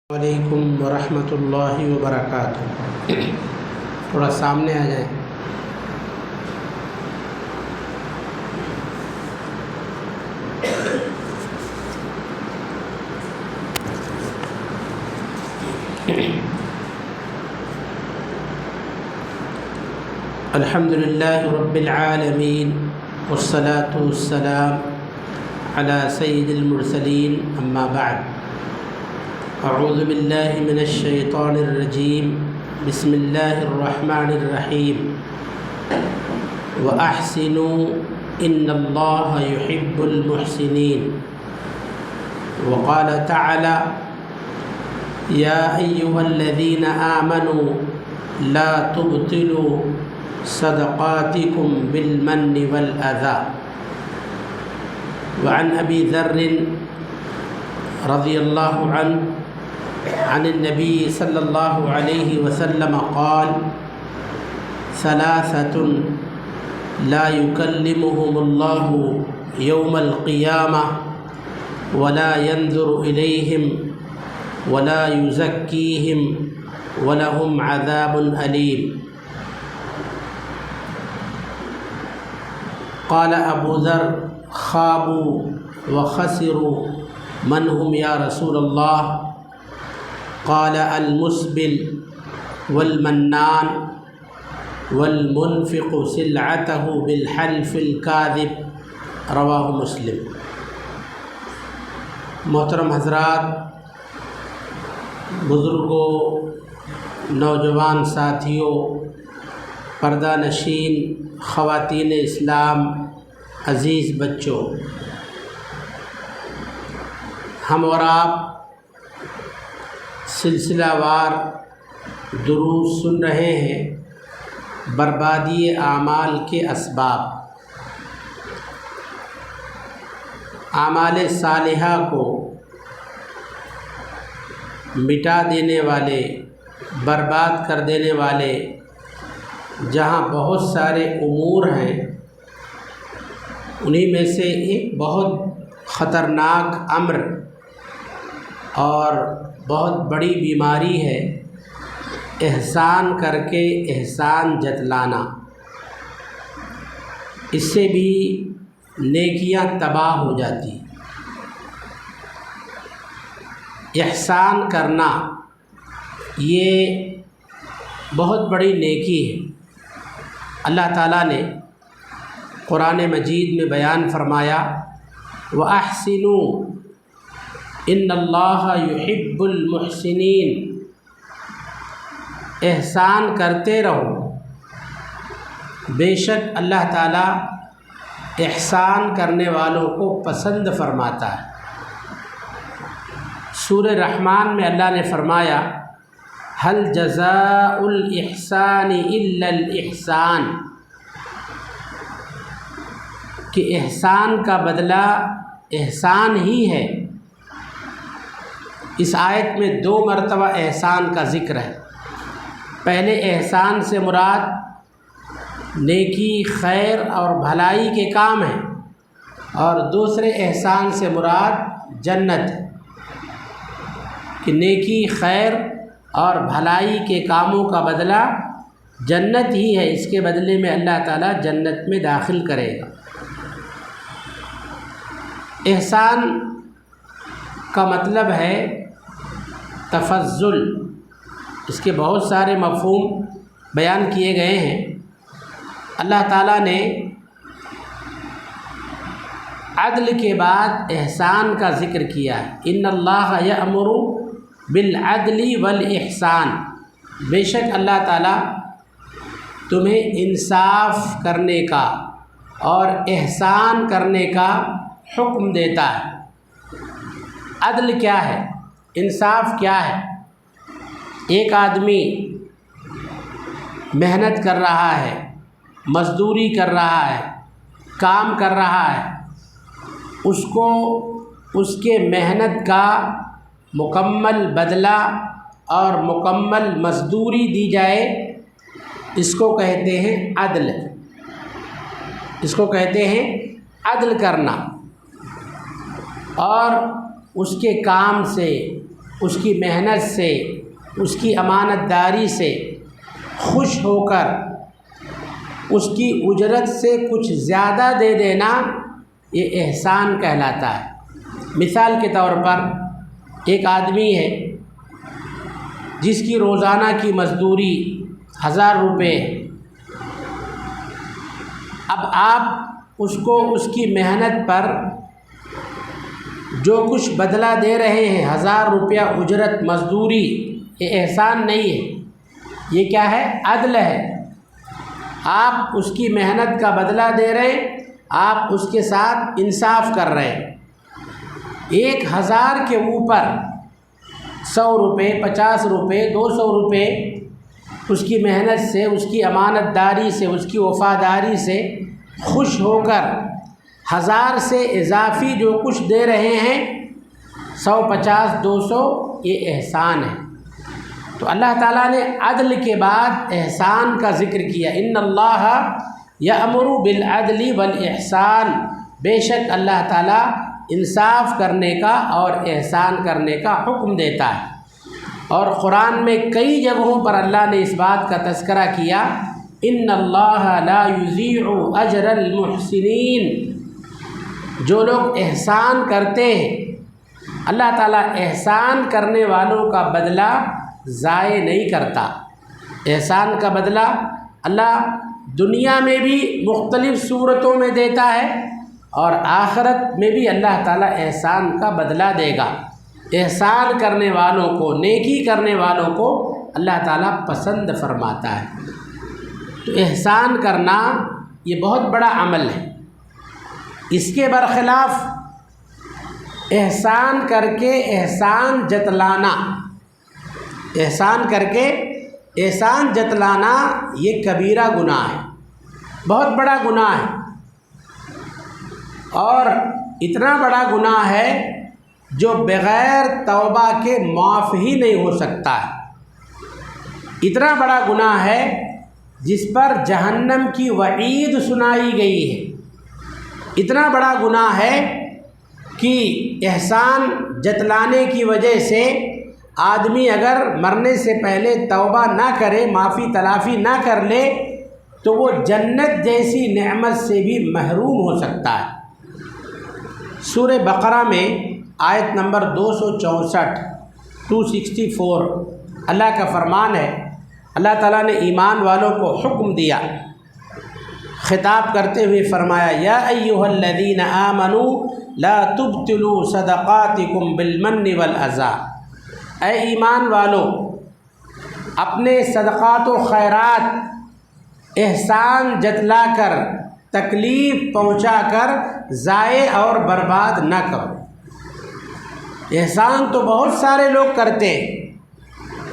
علیکم ورحمۃ اللہ وبرکاتہ۔ تھوڑا سامنے آ جائیں۔ الحمد للہ رب العالمین والصلاة والسلام علی سید المرسلین، اما بعد۔ اعوذ باللہ من الشیطان الرجیم، بسم اللہ الرحمن الرحیم۔ وَأَحْسِنُوا إِنَّ اللَّهَ يُحِبُّ الْمُحْسِنِينَ۔ وقال تعالی یا ایہا الذین آمنوا لا تبطلوا صدقاتکم بالمن والأذى۔ وعن ابی ذر رضی اللہ عنہ عن النبی صلی اللہ علیہ وسلم قال ثلاثة لا يكلمهم الله يوم القيامة ولا ينظر إليهم ولا يزكيهم ولهم عذاب أليم۔ قال ابو ذر خابوا وخسروا من هم یا رسول اللہ؟ قال المسبل والمنان والمنفق سلعته بالحلف الكاذب۔ رواہ مسلم۔ محترم حضرات، بزرگوں، نوجوان ساتھیوں، پردہ نشین خواتین اسلام، عزیز بچوں، ہم اور آپ سلسلہ وار دروس سن رہے ہیں بربادی اعمال کے اسباب۔ اعمال صالحہ کو مٹا دینے والے، برباد کر دینے والے جہاں بہت سارے امور ہیں، انہی میں سے ایک بہت خطرناک امر اور بہت بڑی بیماری ہے احسان کر کے احسان جتلانا۔ اس سے بھی نیکیاں تباہ ہو جاتی۔ احسان کرنا یہ بہت بڑی نیکی ہے۔ اللہ تعالیٰ نے قرآن مجید میں بیان فرمایا وَأَحْسِنُوا إِنَّ اللَّهَ يُحِبُّ الْمُحْسِنِينَ۔ احسان کرتے رہو، بے شک اللہ تعالیٰ احسان کرنے والوں کو پسند فرماتا ہے۔ سورہ رحمان میں اللہ نے فرمایا هل جزاء الإحسان إلا الإحسان، کہ احسان کا بدلہ احسان ہی ہے۔ اس آیت میں 2 مرتبہ احسان کا ذکر ہے۔ پہلے احسان سے مراد نیکی، خیر اور بھلائی کے کام ہیں، اور دوسرے احسان سے مراد جنت ہے، کہ نیکی، خیر اور بھلائی کے کاموں کا بدلہ جنت ہی ہے۔ اس کے بدلے میں اللہ تعالیٰ جنت میں داخل کرے گا۔ احسان کا مطلب ہے تفضل۔ اس کے بہت سارے مفہوم بیان کیے گئے ہیں۔ اللہ تعالیٰ نے عدل کے بعد احسان کا ذکر کیا ہے۔ ان اللہ یأمر بالعدل والاحسان، بے شک اللہ تعالیٰ تمہیں انصاف کرنے کا اور احسان کرنے کا حکم دیتا ہے۔ عدل کیا ہے؟ انصاف کیا ہے؟ ایک آدمی محنت کر رہا ہے، مزدوری کر رہا ہے، کام کر رہا ہے، اس کو اس کے محنت کا مکمل بدلہ اور مکمل مزدوری دی جائے، اس کو کہتے ہیں عدل۔ اس کو کہتے ہیں عدل کرنا۔ اور اس کے کام سے اس کی محنت سے، اس کی امانت داری سے خوش ہو کر اس کی اجرت سے کچھ زیادہ دے دینا، یہ احسان کہلاتا ہے۔ مثال کے طور پر ایک آدمی ہے جس کی روزانہ کی مزدوری 1000 روپے، اب آپ اس کو اس کی محنت پر جو کچھ بدلہ دے رہے ہیں 1000 روپیہ اجرت مزدوری، یہ احسان نہیں ہے، یہ کیا ہے؟ عدل ہے۔ آپ اس کی محنت کا بدلہ دے رہے ہیں، آپ اس کے ساتھ انصاف کر رہے ہیں۔ 1000 کے اوپر 100 روپے، 50 روپے، 200 روپے اس کی محنت سے، اس کی امانت داری سے، اس کی وفاداری سے خوش ہو کر 1000 سے اضافی جو کچھ دے رہے ہیں 100، 50، 200، یہ احسان ہے۔ تو اللہ تعالیٰ نے عدل کے بعد احسان کا ذکر کیا، ان اللہ یأمر بالعدل والاحسان، بے شک اللہ تعالیٰ انصاف کرنے کا اور احسان کرنے کا حکم دیتا ہے۔ اور قرآن میں کئی جگہوں پر اللہ نے اس بات کا تذکرہ کیا، ان اللہ لا یضیع اجر المحسنین، جو لوگ احسان کرتے ہیں اللہ تعالیٰ احسان کرنے والوں کا بدلہ ضائع نہیں کرتا۔ احسان کا بدلہ اللہ دنیا میں بھی مختلف صورتوں میں دیتا ہے اور آخرت میں بھی اللہ تعالیٰ احسان کا بدلہ دے گا۔ احسان کرنے والوں کو، نیکی کرنے والوں کو اللہ تعالیٰ پسند فرماتا ہے۔ تو احسان کرنا یہ بہت بڑا عمل ہے۔ اس کے برخلاف احسان کر کے احسان جتلانا، احسان کر کے احسان جتلانا یہ کبیرہ گناہ ہے، بہت بڑا گناہ ہے، اور اتنا بڑا گناہ ہے جو بغیر توبہ کے معاف ہی نہیں ہو سکتا ہے۔ اتنا بڑا گناہ ہے جس پر جہنم کی وعید سنائی گئی ہے۔ اتنا بڑا گناہ ہے کہ احسان جتلانے کی وجہ سے آدمی اگر مرنے سے پہلے توبہ نہ کرے، معافی تلافی نہ کر لے، تو وہ جنت جیسی نعمت سے بھی محروم ہو سکتا ہے۔ سورہ بقرہ میں آیت نمبر 264 264 اللہ کا فرمان ہے، اللہ تعالیٰ نے ایمان والوں کو حکم دیا، خطاب کرتے ہوئے فرمایا، یا ایھا الذین آمنوا لا تبطلوا صدقاتکم بالمن والاذی، اے ایمان والو اپنے صدقات و خیرات احسان جتلا کر، تکلیف پہنچا کر ضائع اور برباد نہ کرو۔ احسان تو بہت سارے لوگ کرتے ہیں،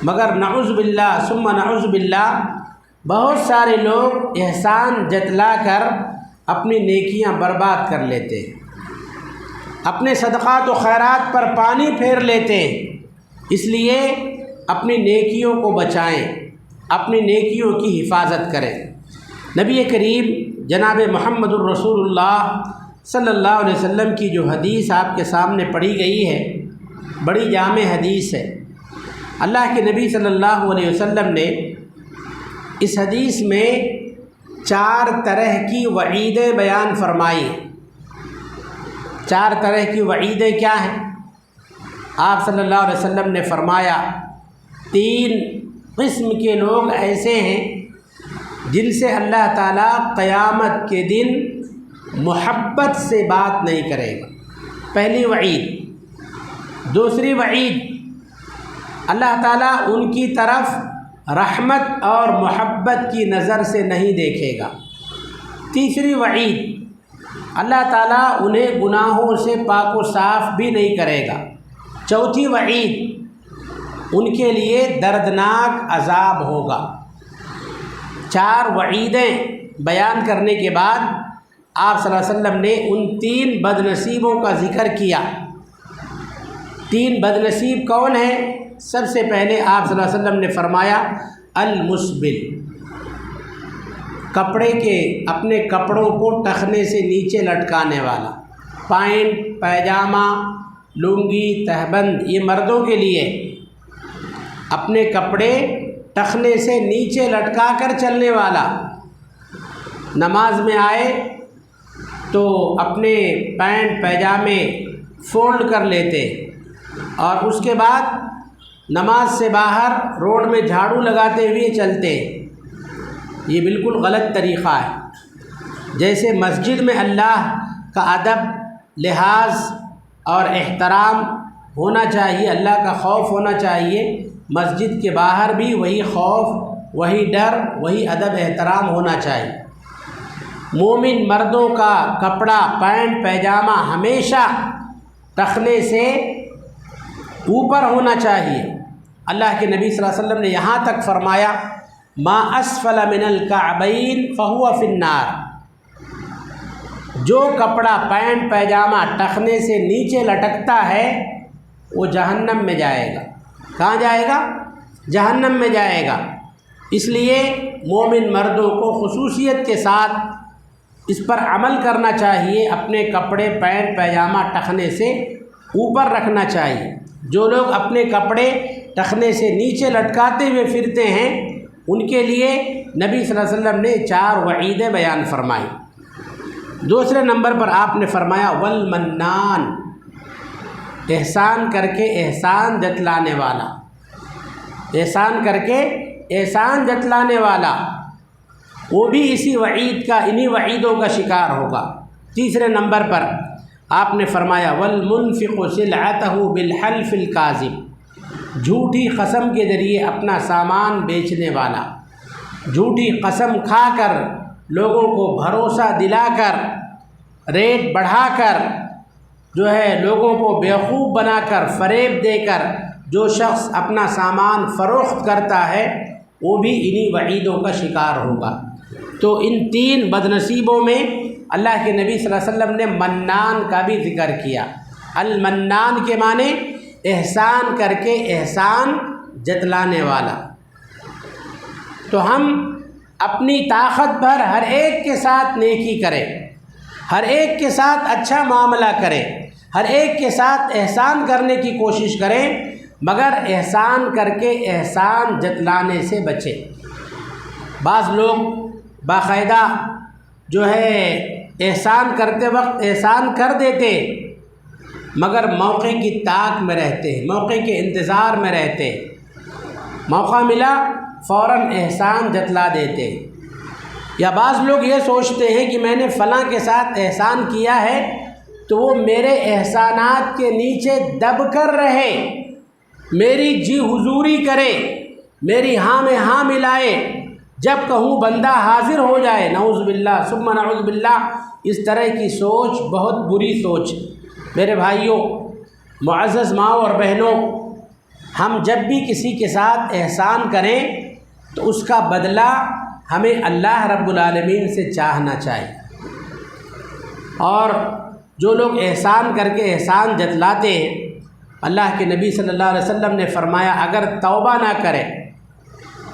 مگر نعوذ باللہ ثم نعوذ باللہ بہت سارے لوگ احسان جتلا کر اپنی نیکیاں برباد کر لیتے ہیں، اپنے صدقات و خیرات پر پانی پھیر لیتے ہیں۔ اس لیے اپنی نیکیوں کو بچائیں، اپنی نیکیوں کی حفاظت کریں۔ نبی کریم جناب محمد الرسول اللہ صلی اللہ علیہ وسلم کی جو حدیث آپ کے سامنے پڑھی گئی ہے، بڑی جامع حدیث ہے۔ اللہ کے نبی صلی اللہ علیہ وسلم نے اس حدیث میں 4 طرح کی وعیدیں بیان فرمائی ہیں۔ 4 طرح کی وعیدیں کیا ہیں؟ آپ صلی اللہ علیہ وسلم نے فرمایا 3 قسم کے لوگ ایسے ہیں جن سے اللہ تعالیٰ قیامت کے دن محبت سے بات نہیں کرے گا، پہلی وعید۔ دوسری وعید، اللہ تعالیٰ ان کی طرف رحمت اور محبت کی نظر سے نہیں دیکھے گا۔ تیسری وعید، اللہ تعالیٰ انہیں گناہوں سے پاک و صاف بھی نہیں کرے گا۔ چوتھی وعید، ان کے لیے دردناک عذاب ہوگا۔ 4 وعیدیں بیان کرنے کے بعد آپ صلی اللہ علیہ وسلم نے ان 3 بد نصیبوں کا ذکر کیا۔ 3 بد نصیب کون ہیں؟ سب سے پہلے آپ صلی اللہ علیہ وسلم نے فرمایا المسبل، کپڑے کے اپنے کپڑوں کو ٹخنے سے نیچے لٹکانے والا، پینٹ، پیجامہ لنگی، تہبند یہ مردوں کے لیے، اپنے کپڑے ٹخنے سے نیچے لٹکا کر چلنے والا، نماز میں آئے تو اپنے پینٹ پیجامے فولڈ کر لیتے اور اس کے بعد نماز سے باہر روڈ میں جھاڑو لگاتے ہوئے چلتے، یہ بالکل غلط طریقہ ہے۔ جیسے مسجد میں اللہ کا ادب، لحاظ اور احترام ہونا چاہیے، اللہ کا خوف ہونا چاہیے، مسجد کے باہر بھی وہی خوف، وہی ڈر، وہی ادب احترام ہونا چاہیے۔ مومن مردوں کا کپڑا پینٹ پیجامہ ہمیشہ ٹخنے سے اوپر ہونا چاہیے۔ اللہ کے نبی صلی اللہ علیہ وسلم نے یہاں تک فرمایا ما اسفل من الکعبین فہو فی النار، جو کپڑا پینٹ پیجامہ ٹخنے سے نیچے لٹکتا ہے وہ جہنم میں جائے گا۔ کہاں جائے گا؟ جہنم میں جائے گا۔ اس لیے مومن مردوں کو خصوصیت کے ساتھ اس پر عمل کرنا چاہیے، اپنے کپڑے پینٹ پیجامہ ٹخنے سے اوپر رکھنا چاہیے۔ جو لوگ اپنے کپڑے ٹخنے سے نیچے لٹکاتے ہوئے پھرتے ہیں ان کے لیے نبی صلی اللہ علیہ وسلم نے 4 وعیدیں بیان فرمائی۔ دوسرے نمبر پر آپ نے فرمایا والمنان، احسان کر کے احسان جتلانے والا، احسان کر کے احسان جتلانے والا، وہ بھی اسی وعید کا، انہی وعیدوں کا شکار ہوگا۔ تیسرے نمبر پر آپ نے فرمایا والمنفق سلعتہ بالحلف الکاذب، جھوٹی قسم کے ذریعے اپنا سامان بیچنے والا، جھوٹی قسم کھا کر لوگوں کو بھروسہ دلا کر، ریٹ بڑھا کر، جو ہے لوگوں کو بیوقوف بنا کر، فریب دے کر جو شخص اپنا سامان فروخت کرتا ہے وہ بھی انہی وعیدوں کا شکار ہوگا۔ تو ان 3 بدنصیبوں میں اللہ کے نبی صلی اللہ علیہ وسلم نے منان کا بھی ذکر کیا۔ المنان کے معنی احسان کر کے احسان جتلانے والا۔ تو ہم اپنی طاقت پر ہر ایک کے ساتھ نیکی کریں، ہر ایک کے ساتھ اچھا معاملہ کریں، ہر ایک کے ساتھ احسان کرنے کی کوشش کریں، مگر احسان کر کے احسان جتلانے سے بچیں۔ بعض لوگ باقاعدہ جو ہے احسان کرتے وقت احسان کر دیتے مگر موقع کی طاق میں رہتے، موقع کے انتظار میں رہتے، موقع ملا فوراً احسان جتلا دیتے۔ یا بعض لوگ یہ سوچتے ہیں کہ میں نے فلاں کے ساتھ احسان کیا ہے تو وہ میرے احسانات کے نیچے دب کر رہے، میری جی حضوری کرے، میری ہاں میں ہاں ملائے، جب کہوں بندہ حاضر ہو جائے۔ نعوذ باللہ ثم نعوذ باللہ، اس طرح کی سوچ بہت بری سوچ۔ میرے بھائیوں، معزز ماؤں اور بہنوں، ہم جب بھی کسی کے ساتھ احسان کریں تو اس کا بدلہ ہمیں اللہ رب العالمین سے چاہنا چاہیے۔ اور جو لوگ احسان کر کے احسان جتلاتے ہیں، اللہ کے نبی صلی اللہ علیہ وسلم نے فرمایا اگر توبہ نہ کریں،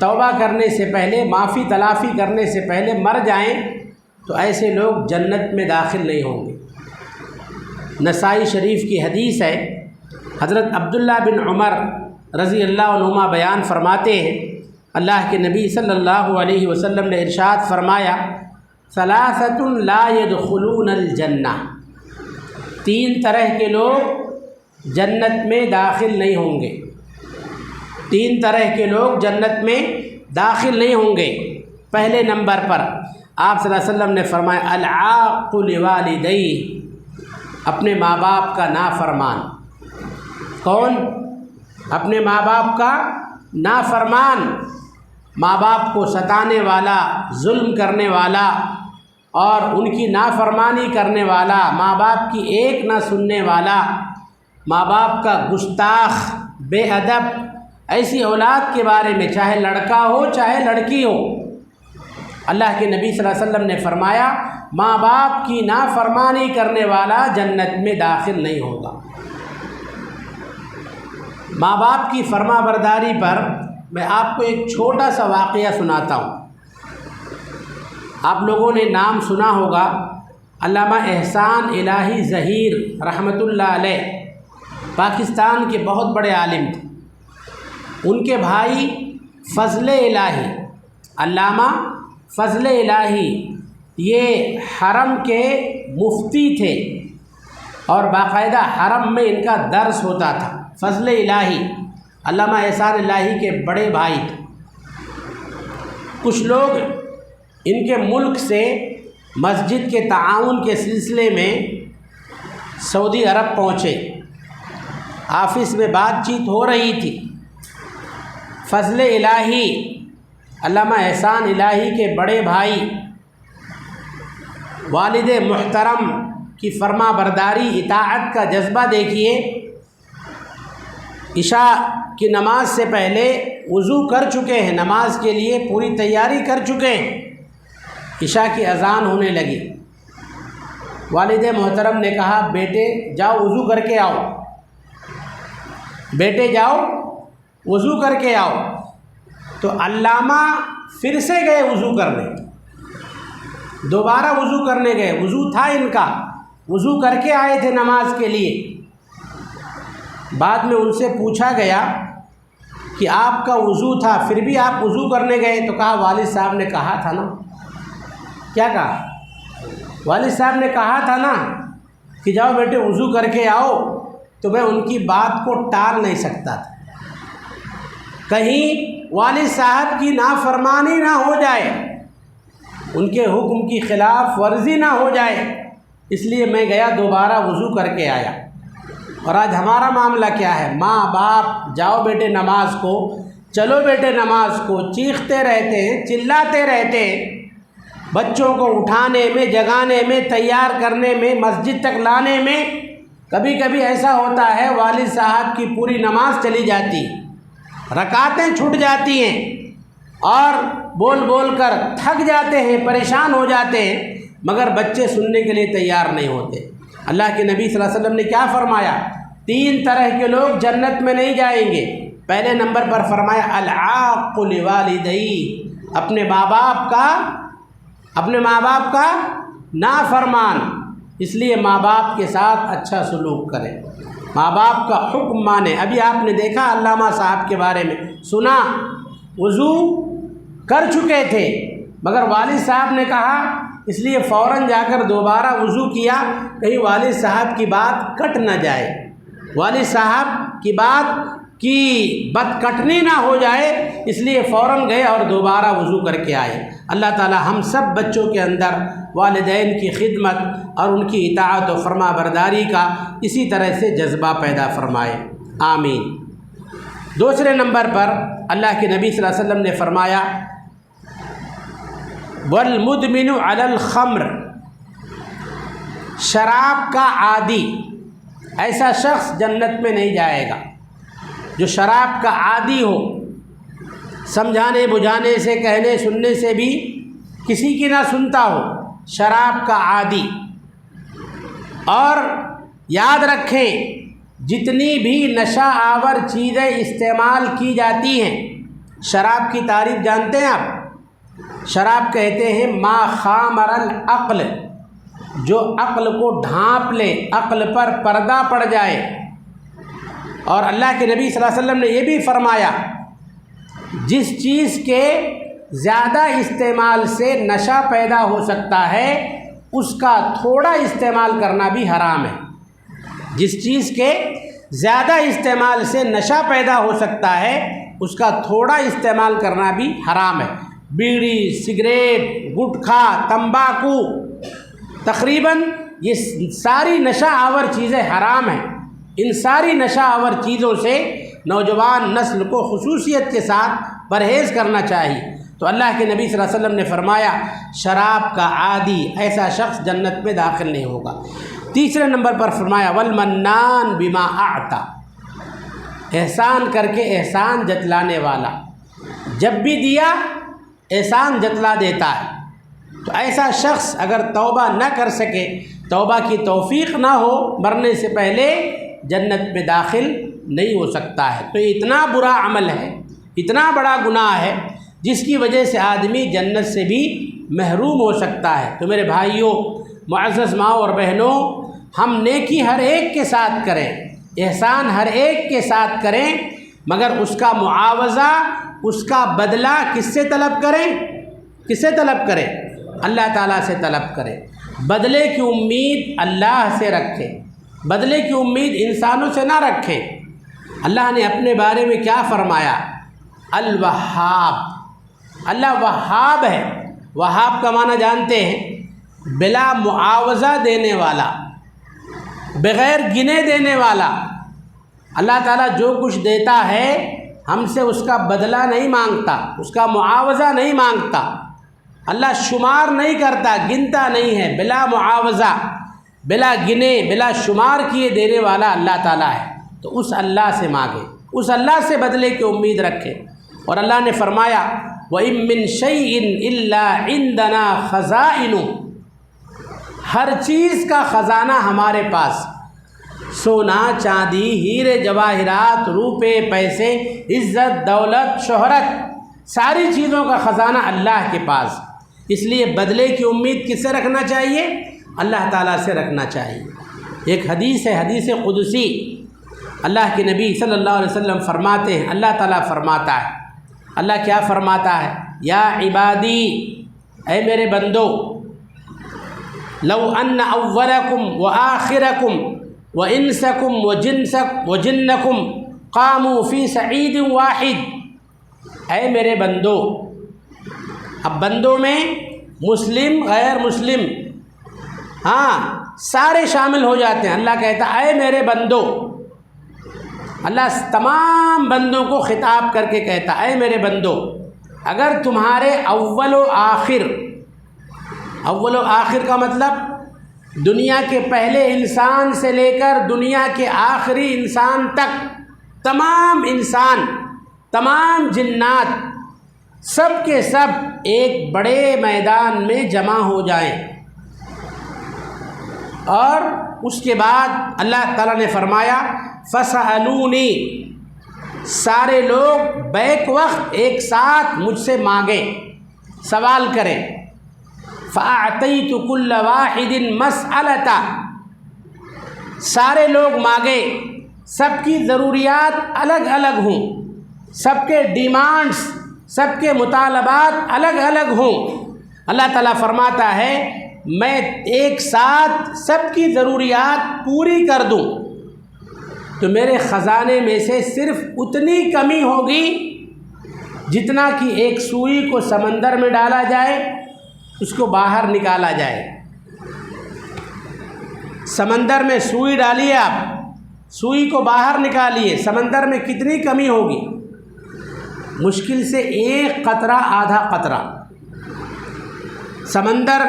توبہ کرنے سے پہلے، معافی تلافی کرنے سے پہلے مر جائیں تو ایسے لوگ جنت میں داخل نہیں ہوں گے۔ نسائی شریف کی حدیث ہے، حضرت عبداللہ بن عمر رضی اللہ عنہما بیان فرماتے ہیں، اللہ کے نبی صلی اللہ علیہ وسلم نے ارشاد فرمایا ثلاثۃ لا يدخلون الجنہ، 3 طرح کے لوگ جنت میں داخل نہیں ہوں گے، 3 طرح کے لوگ جنت میں داخل نہیں ہوں گے۔ پہلے نمبر پر آپ صلی اللہ علیہ وسلم نے فرمایا العاق لوالدیہ، اپنے ماں باپ کا نافرمان۔ کون؟ اپنے ماں باپ کا نافرمان، ماں باپ کو ستانے والا، ظلم کرنے والا اور ان کی نافرمانی کرنے والا، ماں باپ کی ایک نہ سننے والا، ماں باپ کا گستاخ، بے ادب، ایسی اولاد کے بارے میں چاہے لڑکا ہو چاہے لڑکی ہو، اللہ کے نبی صلی اللہ علیہ وسلم نے فرمایا ماں باپ کی نافرمانی کرنے والا جنت میں داخل نہیں ہوگا۔ ماں باپ کی فرما برداری پر میں آپ کو ایک چھوٹا سا واقعہ سناتا ہوں۔ آپ لوگوں نے نام سنا ہوگا علامہ احسان الہی ظہیر رحمۃ اللہ علیہ، پاکستان کے بہت بڑے عالم تھے۔ ان کے بھائی فضل الہی، علامہ فضل الہی، یہ حرم کے مفتی تھے اور باقاعدہ حرم میں ان کا درس ہوتا تھا۔ فضل الہی علامہ احسان الہی کے بڑے بھائی تھے۔ کچھ لوگ ان کے ملک سے مسجد کے تعاون کے سلسلے میں سعودی عرب پہنچے۔ آفس میں بات چیت ہو رہی تھی۔ فضل الہی علامہ احسان الہی کے بڑے بھائی والد محترم کی فرما برداری اطاعت کا جذبہ دیکھیے، عشاء کی نماز سے پہلے وضو کر چکے ہیں، نماز کے لیے پوری تیاری کر چکے ہیں، عشاء کی اذان ہونے لگی۔ والد محترم نے کہا بیٹے جاؤ وضو کر کے آؤ، بیٹے جاؤ وضو کر کے آؤ۔ تو علامہ پھر سے گئے وضو کرنے، دوبارہ وضو کرنے گئے، وضو تھا ان کا، وضو کر کے آئے تھے نماز کے لیے۔ بعد میں ان سے پوچھا گیا کہ آپ کا وضو تھا پھر بھی آپ وضو کرنے گئے؟ تو کہا والد صاحب نے کہا تھا نا۔ کیا کہا؟ والد صاحب نے کہا تھا نا کہ جاؤ بیٹے وضو کر کے آؤ، تو میں ان کی بات کو ٹال نہیں سکتا تھا، کہیں والد صاحب کی نافرمانی نہ ہو جائے، ان کے حکم کی خلاف ورزی نہ ہو جائے، اس لیے میں گیا دوبارہ وضو کر کے آیا۔ اور آج ہمارا معاملہ کیا ہے؟ ماں باپ جاؤ بیٹے نماز کو، چلو بیٹے نماز کو، چیختے رہتے ہیں، چلاتے رہتے ہیں، بچوں کو اٹھانے میں، جگانے میں، تیار کرنے میں، مسجد تک لانے میں۔ کبھی کبھی ایسا ہوتا ہے والد صاحب کی پوری نماز چلی جاتی، رکعتیں چھوٹ جاتی ہیں اور بول بول کر تھک جاتے ہیں، پریشان ہو جاتے ہیں، مگر بچے سننے کے لیے تیار نہیں ہوتے۔ اللہ کے نبی صلی اللہ علیہ وسلم نے کیا فرمایا؟ 3 طرح کے لوگ جنت میں نہیں جائیں گے۔ پہلے نمبر پر فرمایا العاق لوالدیہ، اپنے ماں باپ کا نافرمان، اس لیے ماں باپ کے ساتھ اچھا سلوک کریں، ماں باپ کا حکم مانیں۔ ابھی آپ نے دیکھا علامہ صاحب کے بارے میں، سنا وضو کر چکے تھے مگر والد صاحب نے کہا، اس لیے فوراً جا کر دوبارہ وضو کیا، کہیں والد صاحب کی بات کٹ نہ جائے، والد صاحب کی بات کی بد کٹنی نہ ہو جائے، اس لیے فوراً گئے اور دوبارہ وضو کر کے آئے۔ اللہ تعالی ہم سب بچوں کے اندر والدین کی خدمت اور ان کی اطاعت و فرما برداری کا اسی طرح سے جذبہ پیدا فرمائے، آمین۔ دوسرے نمبر پر اللہ کے نبی صلی اللہ علیہ وسلم نے فرمایا والمدمن علی الخمر، شراب کا عادی، ایسا شخص جنت میں نہیں جائے گا جو شراب کا عادی ہو، سمجھانے بجھانے سے، کہنے سننے سے بھی کسی کی نہ سنتا ہو، شراب کا عادی۔ اور یاد رکھیں جتنی بھی نشہ آور چیزیں استعمال کی جاتی ہیں، شراب کی تعریف جانتے ہیں آپ؟ شراب کہتے ہیں ما خامر العقل، جو عقل کو ڈھانپ لے، عقل پر پردہ پڑ جائے۔ اور اللہ کے نبی صلی اللہ علیہ وسلم نے یہ بھی فرمایا جس چیز کے زیادہ استعمال سے نشہ پیدا ہو سکتا ہے اس کا تھوڑا استعمال کرنا بھی حرام ہے۔ جس چیز کے زیادہ استعمال سے نشہ پیدا ہو سکتا ہے اس کا تھوڑا استعمال کرنا بھی حرام ہے۔ بیڑی، سگریٹ، گٹکھا، تمباکو، تقریباً یہ ساری نشہ آور چیزیں حرام ہیں۔ ان ساری نشہ آور چیزوں سے نوجوان نسل کو خصوصیت کے ساتھ پرہیز کرنا چاہیے۔ تو اللہ کے نبی صلی اللہ علیہ وسلم نے فرمایا شراب کا عادی ایسا شخص جنت میں داخل نہیں ہوگا۔ تیسرے نمبر پر فرمایا والمنان بما اعطى، احسان کر کے احسان جتلانے والا، جب بھی دیا احسان جتلا دیتا ہے۔ تو ایسا شخص اگر توبہ نہ کر سکے، توبہ کی توفیق نہ ہو، مرنے سے پہلے جنت میں داخل نہیں ہو سکتا ہے۔ تو یہ اتنا برا عمل ہے، اتنا بڑا گناہ ہے جس کی وجہ سے آدمی جنت سے بھی محروم ہو سکتا ہے۔ تو میرے بھائیوں، معزز ماں اور بہنوں، ہم نیکی ہر ایک کے ساتھ کریں، احسان ہر ایک کے ساتھ کریں، مگر اس کا معاوضہ، اس کا بدلہ کس سے طلب کریں؟ کس سے طلب کریں؟ اللہ تعالیٰ سے طلب کریں۔ بدلے کی امید اللہ سے رکھیں، بدلے کی امید انسانوں سے نہ رکھیں۔ اللہ نے اپنے بارے میں کیا فرمایا؟ الوہاب، اللہ وہاب ہے۔ وہاب کا معنی جانتے ہیں؟ بلا معاوضہ دینے والا، بغیر گنے دینے والا۔ اللہ تعالیٰ جو کچھ دیتا ہے ہم سے اس کا بدلہ نہیں مانگتا، اس کا معاوضہ نہیں مانگتا۔ اللہ شمار نہیں کرتا، گنتا نہیں ہے، بلا معاوضہ، بلا گنے، بلا شمار کیے دینے والا اللہ تعالیٰ ہے۔ تو اس اللہ سے مانگے، اس اللہ سے بدلے کی امید رکھے۔ اور اللہ نے فرمایا وَإِن مِّن شَيْءٍ إِلَّا عِندَنَا خَزَائِنُ، ہر چیز کا خزانہ ہمارے پاس، سونا چاندی، ہیرے جواہرات، روپے پیسے، عزت دولت شہرت، ساری چیزوں کا خزانہ اللہ کے پاس۔ اس لیے بدلے کی امید کس سے رکھنا چاہیے؟ اللہ تعالیٰ سے رکھنا چاہیے۔ ایک حدیث ہے، حدیث قدسی، اللہ کے نبی صلی اللہ علیہ وسلم فرماتے ہیں، اللہ تعالیٰ فرماتا ہے، اللہ کیا فرماتا ہے؟ یا عبادی، اے میرے بندو، لو ان اولکم وآخرکم وانسکم وجنکم قاموا فی صعید واحد، اے میرے بندو۔ اب بندوں میں مسلم غیر مسلم، ہاں سارے شامل ہو جاتے ہیں۔ اللہ کہتا ہے اے میرے بندو، اللہ تمام بندوں کو خطاب کر کے کہتا ہے اے میرے بندو، اگر تمہارے اول و آخر، اول و آخر کا مطلب دنیا کے پہلے انسان سے لے کر دنیا کے آخری انسان تک، تمام انسان، تمام جنات، سب کے سب ایک بڑے میدان میں جمع ہو جائیں، اور اس کے بعد اللہ تعالیٰ نے فرمایا فَسَأَلُونِي، سارے لوگ بیک وقت ایک ساتھ مجھ سے مانگیں، سوال کریں، فَأَعْطَيْتُ كُلَّ وَاحِدٍ مَسْأَلَةً، سارے لوگ مانگیں، سب کی ضروریات الگ الگ ہوں، سب کے ڈیمانڈز، سب کے مطالبات الگ الگ ہوں۔ اللہ تعالیٰ فرماتا ہے میں ایک ساتھ سب کی ضروریات پوری کر دوں تو میرے خزانے میں سے صرف اتنی کمی ہوگی جتنا کہ ایک سوئی کو سمندر میں ڈالا جائے، اس کو باہر نکالا جائے۔ سمندر میں سوئی ڈالیے، آپ سوئی کو باہر نکالیے، سمندر میں کتنی کمی ہوگی؟ مشکل سے ایک قطرہ، آدھا قطرہ۔ سمندر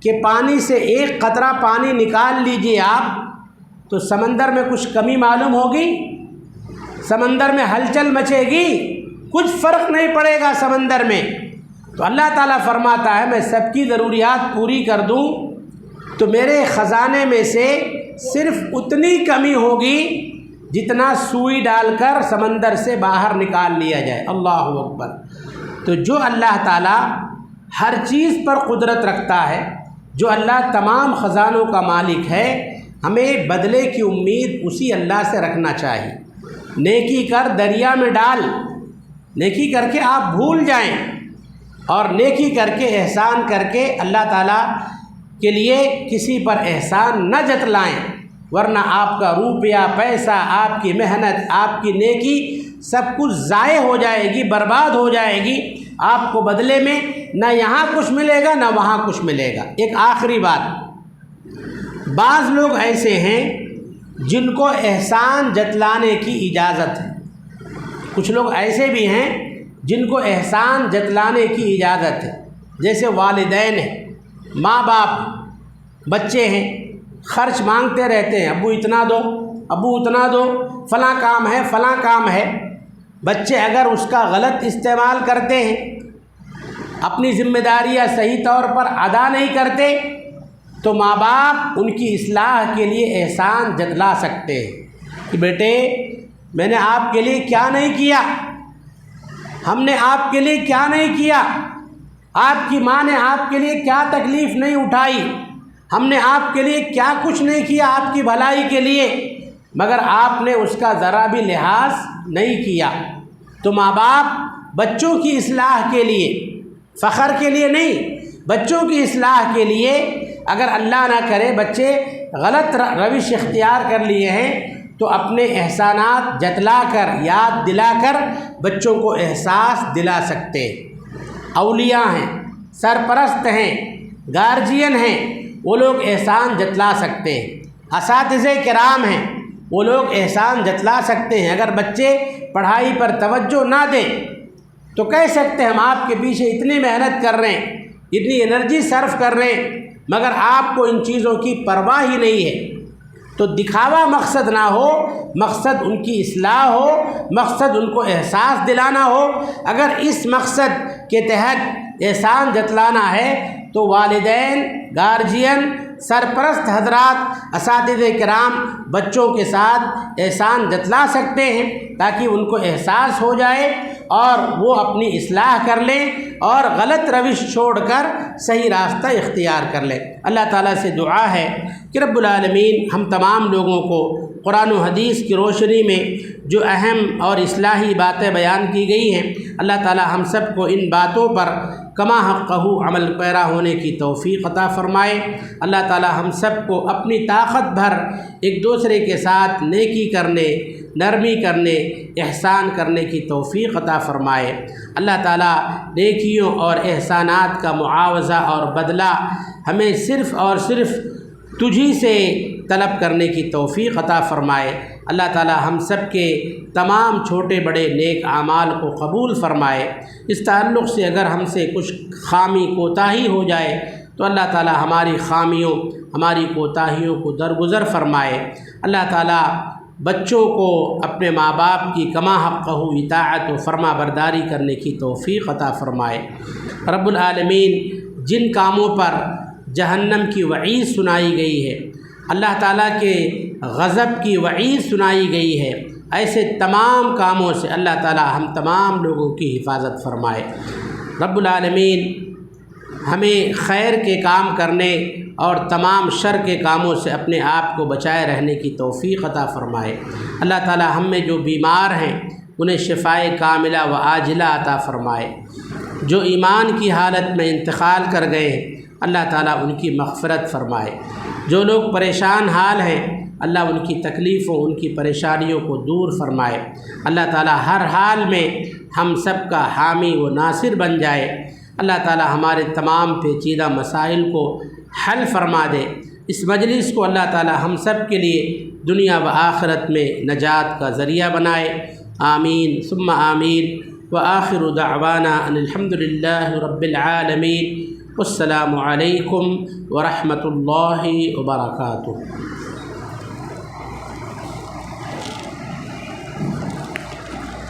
کے پانی سے ایک قطرہ پانی نکال لیجئے آپ، تو سمندر میں کچھ کمی معلوم ہوگی؟ سمندر میں ہلچل مچے گی؟ کچھ فرق نہیں پڑے گا سمندر میں۔ تو اللہ تعالیٰ فرماتا ہے میں سب کی ضروریات پوری کر دوں تو میرے خزانے میں سے صرف اتنی کمی ہوگی جتنا سوئی ڈال کر سمندر سے باہر نکال لیا جائے۔ اللہ اکبر۔ تو جو اللہ تعالیٰ ہر چیز پر قدرت رکھتا ہے، جو اللہ تمام خزانوں کا مالک ہے، ہمیں بدلے کی امید اسی اللہ سے رکھنا چاہیے۔ نیکی کر دریا میں ڈال، نیکی کر کے آپ بھول جائیں، اور نیکی کر کے احسان کر کے اللہ تعالیٰ کے لیے کسی پر احسان نہ جتلائیں، ورنہ آپ کا روپیہ پیسہ، آپ کی محنت، آپ کی نیکی سب کچھ ضائع ہو جائے گی، برباد ہو جائے گی۔ آپ کو بدلے میں نہ یہاں کچھ ملے گا نہ وہاں کچھ ملے گا۔ ایک آخری بات، بعض لوگ ایسے ہیں جن کو احسان جتلانے کی اجازت ہے، کچھ لوگ ایسے بھی ہیں جن کو احسان جتلانے کی اجازت ہے، جیسے والدین ہیں، ماں باپ، بچے ہیں، خرچ مانگتے رہتے ہیں، ابو اتنا دو، ابو اتنا دو، فلاں کام ہے، فلاں کام ہے۔ بچے اگر اس کا غلط استعمال کرتے ہیں، اپنی ذمہ داریاں صحیح طور پر ادا نہیں کرتے، تو ماں باپ ان کی اصلاح کے لیے احسان جتلا سکتے ہیں کہ بیٹے میں نے آپ کے لیے کیا نہیں کیا، ہم نے آپ کے لیے کیا نہیں کیا، آپ کی ماں نے آپ کے لیے کیا تکلیف نہیں اٹھائی، ہم نے آپ کے لیے کیا کچھ نہیں کیا آپ کی بھلائی کے لیے۔ مگر آپ نے اس کا ذرا بھی لحاظ نہیں کیا۔ تو ماں باپ بچوں کی اصلاح کے لیے، فخر کے لیے نہیں، بچوں کی اصلاح کے لیے، اگر اللہ نہ کرے بچے غلط روش اختیار کر لیے ہیں تو اپنے احسانات جتلا کر، یاد دلا کر بچوں کو احساس دلا سکتے ہیں۔ اولیاء ہیں، سرپرست ہیں، گارجین ہیں، وہ لوگ احسان جتلا سکتے ہیں۔ اساتذہ کرام ہیں، وہ لوگ احسان جتلا سکتے ہیں۔ اگر بچے پڑھائی پر توجہ نہ دیں تو کہہ سکتے ہیں ہم آپ کے پیچھے اتنی محنت کر رہے ہیں، اتنی انرجی صرف کر رہے ہیں، مگر آپ کو ان چیزوں کی پرواہ ہی نہیں ہے۔ تو دکھاوا مقصد نہ ہو، مقصد ان کی اصلاح ہو، مقصد ان کو احساس دلانا ہو۔ اگر اس مقصد کے تحت احسان جتلانا ہے تو والدین، گارجین، سرپرست حضرات، اساتذہ کرام بچوں کے ساتھ احسان جتلا سکتے ہیں تاکہ ان کو احساس ہو جائے اور وہ اپنی اصلاح کر لیں اور غلط روش چھوڑ کر صحیح راستہ اختیار کر لیں۔ اللہ تعالیٰ سے دعا ہے کہ رب العالمین ہم تمام لوگوں کو قرآن و حدیث کی روشنی میں جو اہم اور اصلاحی باتیں بیان کی گئی ہیں، اللہ تعالیٰ ہم سب کو ان باتوں پر کما حقہ عمل پیرا ہونے کی توفیق عطا فرمائے۔ اللہ تعالیٰ ہم سب کو اپنی طاقت بھر ایک دوسرے کے ساتھ نیکی کرنے، نرمی کرنے، احسان کرنے کی توفیق عطا فرمائے۔ اللہ تعالیٰ نیکیوں اور احسانات کا معاوضہ اور بدلہ ہمیں صرف اور صرف تجھی سے طلب کرنے کی توفیق عطا فرمائے۔ اللہ تعالیٰ ہم سب کے تمام چھوٹے بڑے نیک اعمال کو قبول فرمائے۔ اس تعلق سے اگر ہم سے کچھ خامی کوتاہی ہو جائے تو اللہ تعالیٰ ہماری خامیوں، ہماری کوتاہیوں کو درگزر فرمائے۔ اللہ تعالیٰ بچوں کو اپنے ماں باپ کی کما حقہ اطاعت و فرما برداری کرنے کی توفیق عطا فرمائے۔ رب العالمین جن کاموں پر جہنم کی وعید سنائی گئی ہے، اللہ تعالیٰ کے غضب کی وعید سنائی گئی ہے، ایسے تمام کاموں سے اللہ تعالیٰ ہم تمام لوگوں کی حفاظت فرمائے۔ رب العالمین ہمیں خیر کے کام کرنے اور تمام شر کے کاموں سے اپنے آپ کو بچائے رہنے کی توفیق عطا فرمائے۔ اللہ تعالیٰ ہم میں جو بیمار ہیں انہیں شفائے کاملہ و عاجلہ عطا فرمائے۔ جو ایمان کی حالت میں انتقال کر گئے ہیں اللہ تعالیٰ ان کی مغفرت فرمائے۔ جو لوگ پریشان حال ہیں اللہ ان کی تکلیفوں، ان کی پریشانیوں کو دور فرمائے۔ اللہ تعالیٰ ہر حال میں ہم سب کا حامی و ناصر بن جائے۔ اللہ تعالیٰ ہمارے تمام پیچیدہ مسائل کو حل فرما دے۔ اس مجلس کو اللہ تعالیٰ ہم سب کے لیے دنیا و آخرت میں نجات کا ذریعہ بنائے۔ آمین ثم آمین۔ وآخر دعوانا ان الحمد للہ رب العالمین۔ والسلام علیکم ورحمۃ اللہ وبرکاتہ۔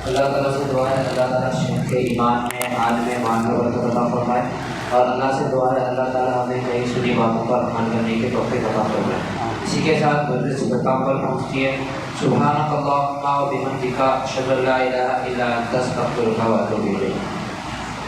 اللہ تعالیٰ سے دعا ہے اللہ تعالیٰ شیخ کے ایمان میں، حال میں، مان میں برکت عطا فرمائے، اور اللہ سے دعا ہے اللہ تعالیٰ ہمیں نئی سنی باتوں پر عمل کرنے کی توفیق عطا فرمائے۔ اسی کے ساتھ مجلس اختتام پر پہنچتی ہے۔ سبحانک اللہم و بحمدک، اشہد ان لا الہ الا انت، استغفرک و اتوب الیک۔